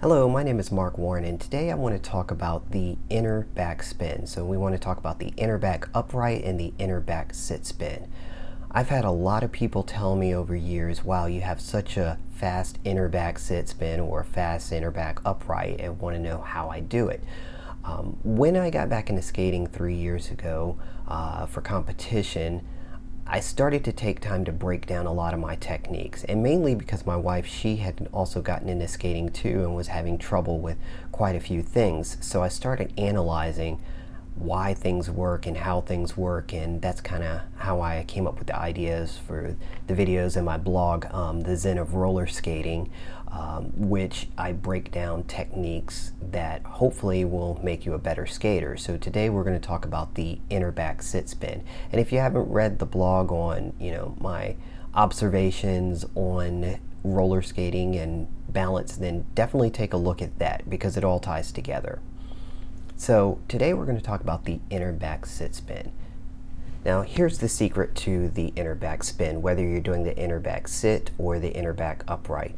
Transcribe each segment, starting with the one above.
Hello, my name is Mark Warren, and today I want to talk about the inner back spin. So we want to talk about the inner back upright and the inner back sit spin. I've had a lot of people tell me over years, wow, you have such a fast inner back sit spin or fast inner back upright, and want to know how I do it. When I got back into skating 3 years ago for competition, I started to take time to break down a lot of my techniques, and mainly because my wife, she had also gotten into skating too and was having trouble with quite a few things. So I started analyzing why things work and how things work, and that's kind of how I came up with the ideas for the videos in my blog, The Zen of Rollerskating, which I break down techniques that hopefully will make you a better skater. So today we're going to talk about the inner back sit spin. And if you haven't read the blog on, my observations on roller skating and balance, then definitely take a look at that because it all ties together. So today we're going to talk about the inner back sit spin. Now here's the secret to the inner back spin, whether you're doing the inner back sit or the inner back upright.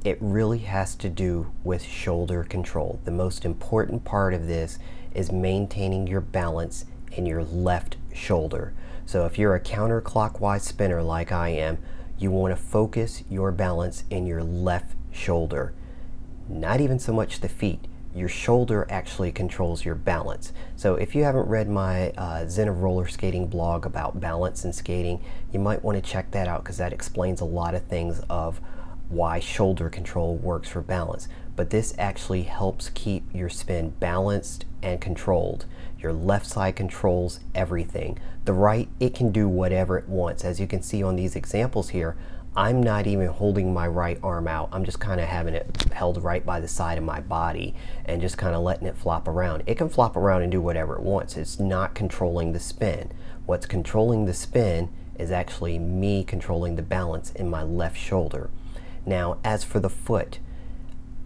It really has to do with shoulder control. The most important part of this is maintaining your balance in your left shoulder. So if you're a counterclockwise spinner like I am, you want to focus your balance in your left shoulder. Not even so much the feet. Your shoulder actually controls your balance. So if you haven't read my Zen of Rollerskating blog about balance and skating, you might want to check that out because that explains a lot of things of why shoulder control works for balance. But this actually helps keep your spin balanced and controlled. Your left side controls everything. The right, it can do whatever it wants. As you can see on these examples here, I'm not even holding my right arm out. I'm just kind of having it held right by the side of my body and just kind of letting it flop around. It can flop around and do whatever it wants. It's not controlling the spin. What's controlling the spin is actually me controlling the balance in my left shoulder. Now, as for the foot,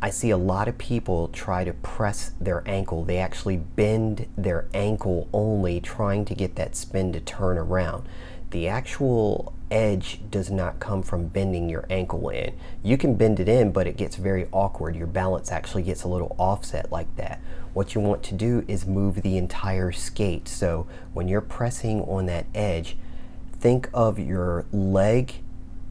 I see a lot of people try to press their ankle. They actually bend their ankle only, trying to get that spin to turn around. The actual edge does not come from bending your ankle in. You can bend it in, but it gets very awkward. Your balance actually gets a little offset like that. What you want to do is move the entire skate. So when you're pressing on that edge, think of your leg,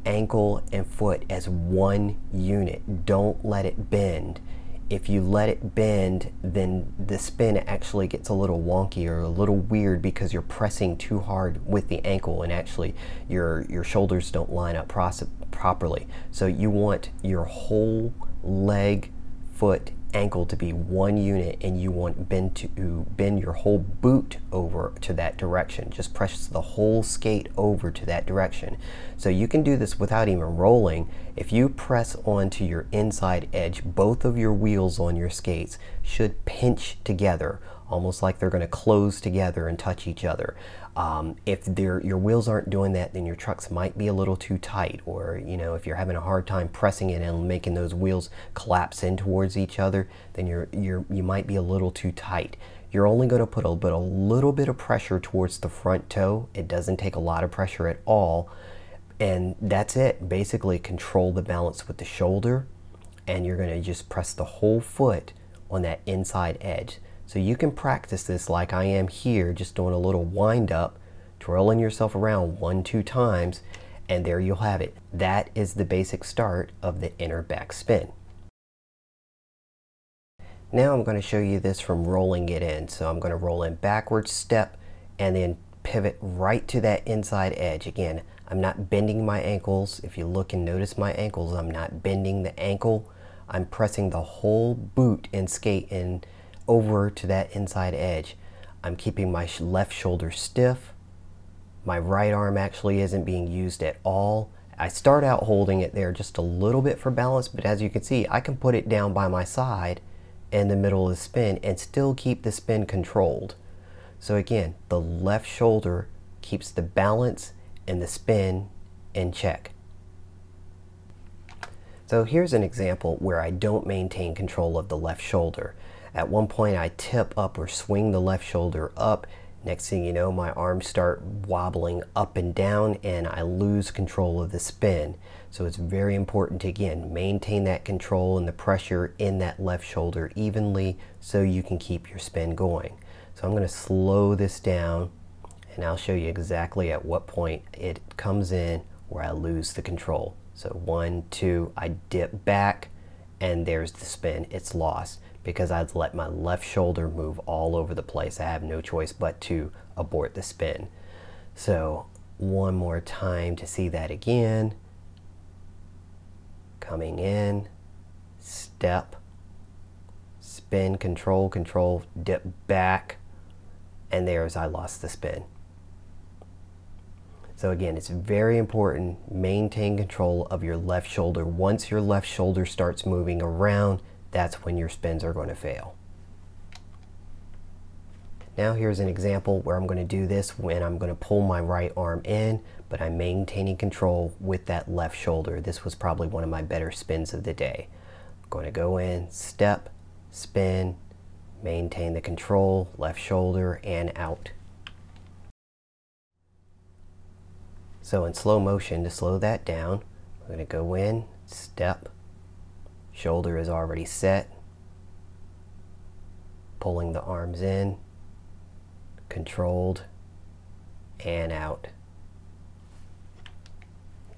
ankle, and foot as one unit. Don't let it bend. If you let it bend, then the spin actually gets a little wonky or a little weird because you're pressing too hard with the ankle, and actually your shoulders don't line up properly. So you want your whole leg, foot, ankle to be one unit, and you want to bend your whole boot over to that direction. Just press the whole skate over to that direction. So you can do this without even rolling. If you press onto your inside edge, both of your wheels on your skates should pinch together, almost like they're going to close together and touch each other. If your wheels aren't doing that, then your trucks might be a little too tight, or if you're having a hard time pressing it and making those wheels collapse in towards each other, then you might be a little too tight. You're only going to put a little bit of pressure towards the front toe. It doesn't take a lot of pressure at all, and that's it. Basically control the balance with the shoulder, and you're going to just press the whole foot on that inside edge. So you can practice this like I am here, just doing a little wind up, twirling yourself around 1-2 times, and there you'll have it. That is the basic start of the inner back spin. Now I'm going to show you this from rolling it in. So I'm going to roll in backwards, step, and then pivot right to that inside edge. Again, I'm not bending my ankles. If you look and notice my ankles, I'm not bending the ankle. I'm pressing the whole boot and skate in over to that inside edge. I'm keeping my left shoulder stiff. My right arm actually isn't being used at all. I start out holding it there just a little bit for balance, but as you can see, I can put it down by my side in the middle of the spin and still keep the spin controlled. So again, the left shoulder keeps the balance and the spin in check. So here's an example where I don't maintain control of the left shoulder. At one point I tip up or swing the left shoulder up, Next thing you know, my arms start wobbling up and down and I lose control of the spin. So it's very important to, again, maintain that control and the pressure in that left shoulder evenly so you can keep your spin going. So I'm going to slow this down and I'll show you exactly at what point it comes in where I lose the control. So 1, 2, I dip back and there's the spin. It's lost because I've let my left shoulder move all over the place. I have no choice but to abort the spin. So one more time to see that again. Coming in, step, spin, control, control, dip back, and there's I lost the spin. So again, it's very important, maintain control of your left shoulder. Once your left shoulder starts moving around, that's when your spins are going to fail. Now here's an example where I'm going to do this when I'm going to pull my right arm in, but I'm maintaining control with that left shoulder. This was probably one of my better spins of the day. I'm going to go in, step, spin, maintain the control, left shoulder, and out. So in slow motion, to slow that down, I'm going to go in, step, shoulder is already set, pulling the arms in, controlled, and out.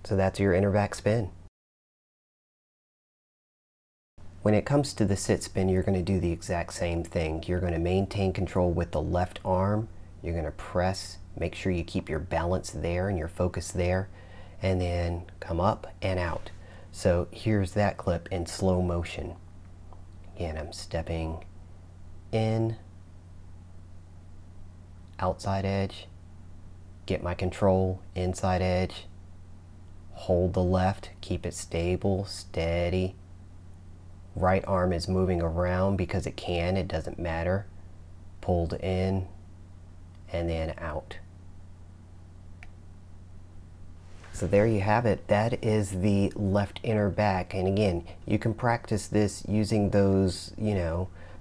So that's your inner back spin. When it comes to the sit spin, you're going to do the exact same thing. You're going to maintain control with the left arm. You're going to press, make sure you keep your balance there and your focus there, and then come up and out. So here's that clip in slow motion. Again, I'm stepping in, outside edge, get my control, inside edge, hold the left, keep it stable, steady. Right arm is moving around because it can, it doesn't matter. Pulled in and then out. So there you have it. That is the left inner back. And again, you can practice this using those,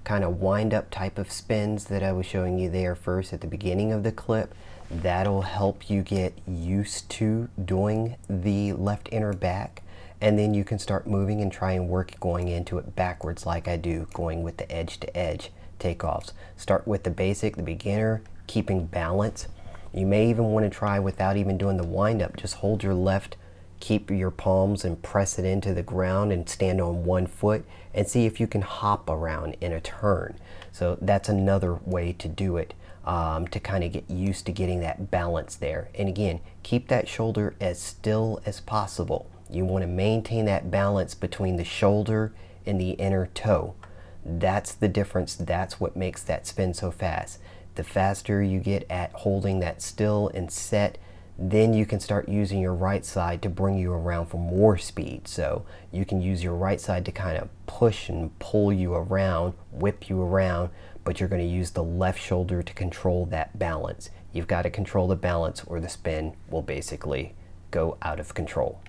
kind of wind up type of spins that I was showing you there first at the beginning of the clip. That'll help you get used to doing the left inner back. And then you can start moving and try and work going into it backwards like I do, going with the edge to edge takeoffs. Start with the basic, the beginner, keeping balance. You may even want to try without even doing the wind up. Just hold your left, keep your palms and press it into the ground and stand on one foot and see if you can hop around in a turn. So that's another way to do it, to kind of get used to getting that balance there. And again, keep that shoulder as still as possible. You want to maintain that balance between the shoulder and the inner toe. That's the difference. That's what makes that spin so fast. The faster you get at holding that still and set, then you can start using your right side to bring you around for more speed. So you can use your right side to kind of push and pull you around, whip you around, but you're going to use the left shoulder to control that balance. You've got to control the balance or the spin will basically go out of control.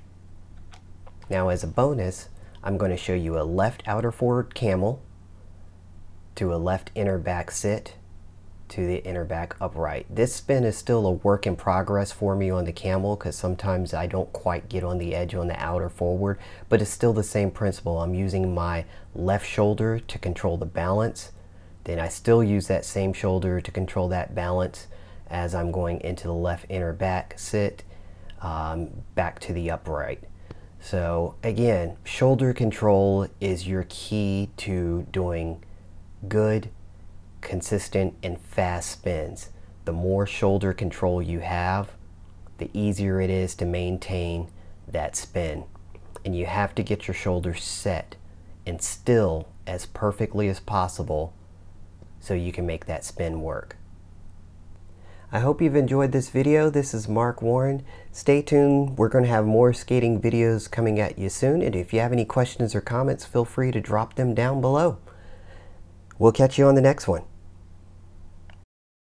Now as a bonus, I'm going to show you a left outer forward camel to a left inner back sit to the inner back upright. This spin is still a work in progress for me on the camel because sometimes I don't quite get on the edge on the outer forward, but it's still the same principle. I'm using my left shoulder to control the balance. Then I still use that same shoulder to control that balance as I'm going into the left inner back sit, back to the upright. So again, shoulder control is your key to doing good, consistent, and fast spins. The more shoulder control you have, the easier it is to maintain that spin. And you have to get your shoulders set and still as perfectly as possible so you can make that spin work. I hope you've enjoyed this video. This is Mark Warren. Stay tuned. We're going to have more skating videos coming at you soon. And if you have any questions or comments, feel free to drop them down below. We'll catch you on the next one.